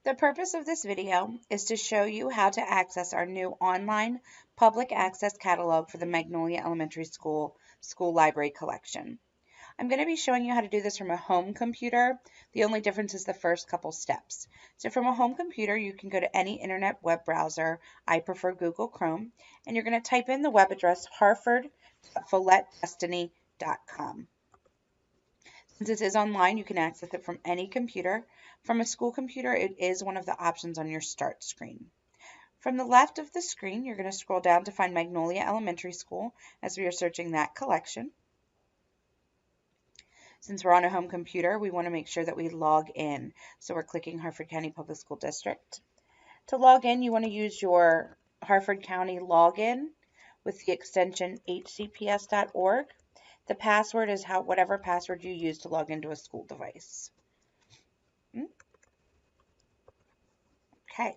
The purpose of this video is to show you how to access our new online public access catalog for the Magnolia Elementary School Library Collection. I'm going to be showing you how to do this from a home computer. The only difference is the first couple steps. So from a home computer, you can go to any internet web browser. I prefer Google Chrome, and you're going to type in the web address harvard.follettdestiny.com. Since this is online, you can access it from any computer. From a school computer, it is one of the options on your start screen. From the left of the screen, you're going to scroll down to find Magnolia Elementary School as we are searching that collection. Since we're on a home computer, we want to make sure that we log in. So we're clicking Harford County Public School District. To log in, you want to use your Harford County login with the extension hcps.org. The password is whatever password you use to log into a school device. Okay.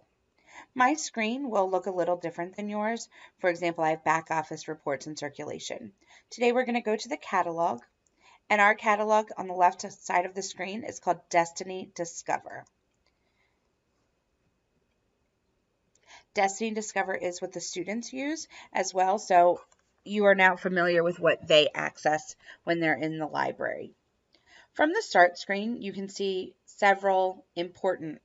My screen will look a little different than yours. For example, I have back office reports in circulation. Today we're going to go to the catalog, and our catalog on the left side of the screen is called Destiny Discover. Destiny Discover is what the students use as well, so you are now familiar with what they access when they're in the library. From the start screen, you can see several important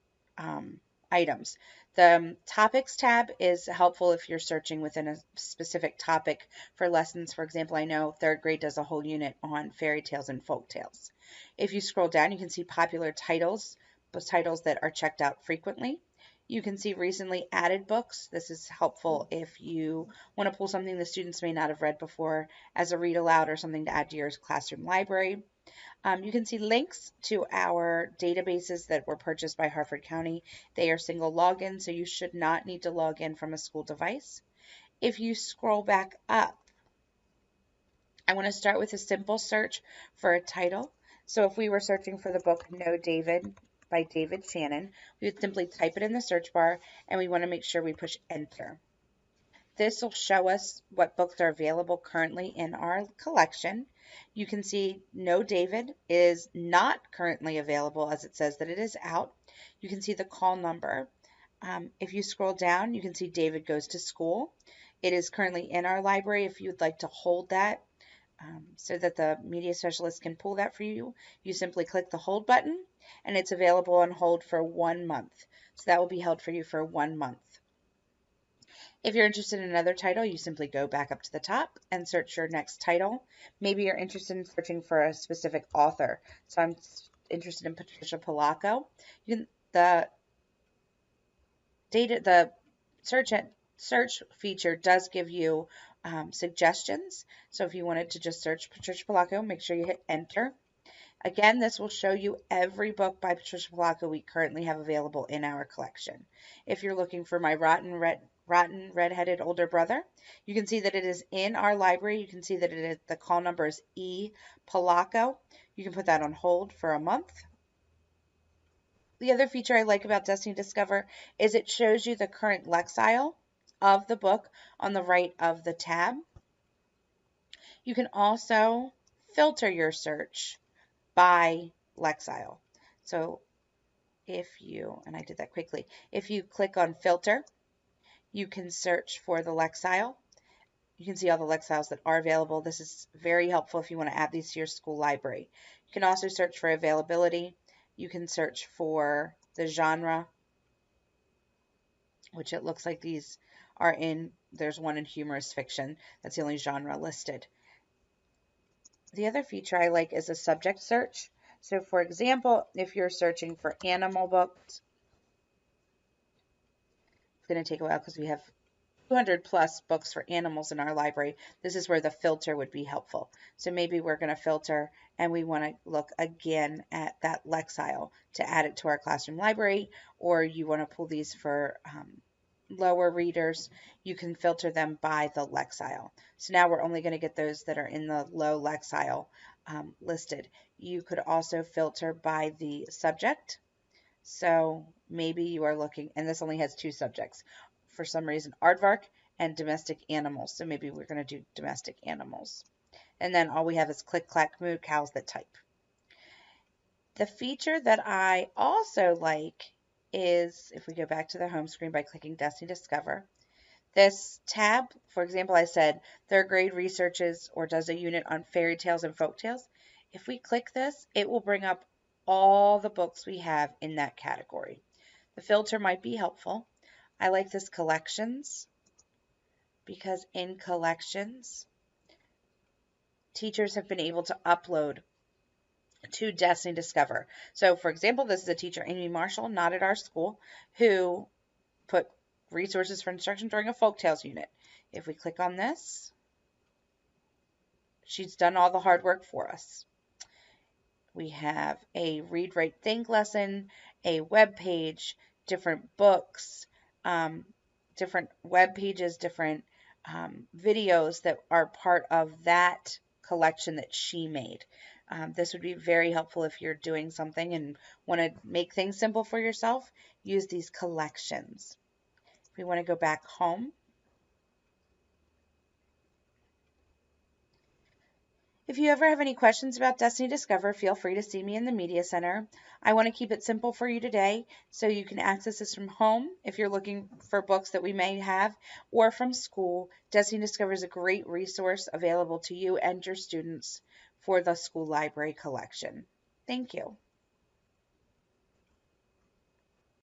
items. The Topics tab is helpful if you're searching within a specific topic for lessons. For example, I know third grade does a whole unit on fairy tales and folk tales. If you scroll down, you can see popular titles, titles that are checked out frequently. You can see recently added books. This is helpful if you want to pull something the students may not have read before as a read aloud or something to add to your classroom library. You can see links to our databases that were purchased by Harford County. They are single login, so you should not need to log in from a school device. If you scroll back up, I want to start with a simple search for a title. So if we were searching for the book Know David by David Shannon, we would simply type it in the search bar, and we want to make sure we push enter. This will show us what books are available currently in our collection. You can see Know David is not currently available as it says that it is out. You can see the call number. If you scroll down, you can see David Goes to School. It is currently in our library. If you would like to hold that so that the media specialist can pull that for you, you simply click the hold button, and it's available on hold for 1 month. So that will be held for you for 1 month. If you're interested in another title, you simply go back up to the top and search your next title. Maybe you're interested in searching for a specific author. So I'm interested in Patricia Polacco. The search feature does give you suggestions. So if you wanted to just search Patricia Polacco, make sure you hit enter. Again, this will show you every book by Patricia Polacco we currently have available in our collection. If you're looking for My Rotten Red-Headed Older Brother, you can see that it is in our library. You can see that the call number is E. Polacco. You can put that on hold for a month. The other feature I like about Destiny Discover is it shows you the current Lexile of the book on the right of the tab. You can also filter your search by Lexile. So if you click on filter, you can search for the Lexile. You can see all the Lexiles that are available. This is very helpful if you want to add these to your school library. You can also search for availability. You can search for the genre, which it looks like these are in. There's one in humorous fiction. That's the only genre listed. The other feature I like is a subject search. So for example, if you're searching for animal books, it's going to take a while because we have 200 plus books for animals in our library. This is where the filter would be helpful. So maybe we're going to filter and we want to look again at that Lexile to add it to our classroom library, or you want to pull these for lower readers, you can filter them by the Lexile. So now we're only going to get those that are in the low Lexile listed. You could also filter by the subject. So maybe you are looking, and this only has 2 subjects. For some reason, aardvark and domestic animals. So maybe we're going to do domestic animals. And then all we have is click, clack, moo, cows that type. The feature that I also like is, if we go back to the home screen by clicking Destiny Discover, this tab, for example, I said third grade researches or does a unit on fairy tales and folk tales. If we click this, it will bring up all the books we have in that category. The filter might be helpful. I like this collections because in collections, teachers have been able to upload to Destiny Discover. So, for example, this is a teacher, Amy Marshall, not at our school, who put resources for instruction during a folktales unit. If we click on this, she's done all the hard work for us. We have a read, write, think lesson, a web page, different books, different web pages, different videos that are part of that collection that she made. This would be very helpful if you're doing something and want to make things simple for yourself. Use these collections. If we want to go back home, if you ever have any questions about Destiny Discover, feel free to see me in the Media Center. I want to keep it simple for you today, so you can access this from home if you're looking for books that we may have, or from school. Destiny Discover is a great resource available to you and your students for the school library collection. Thank you.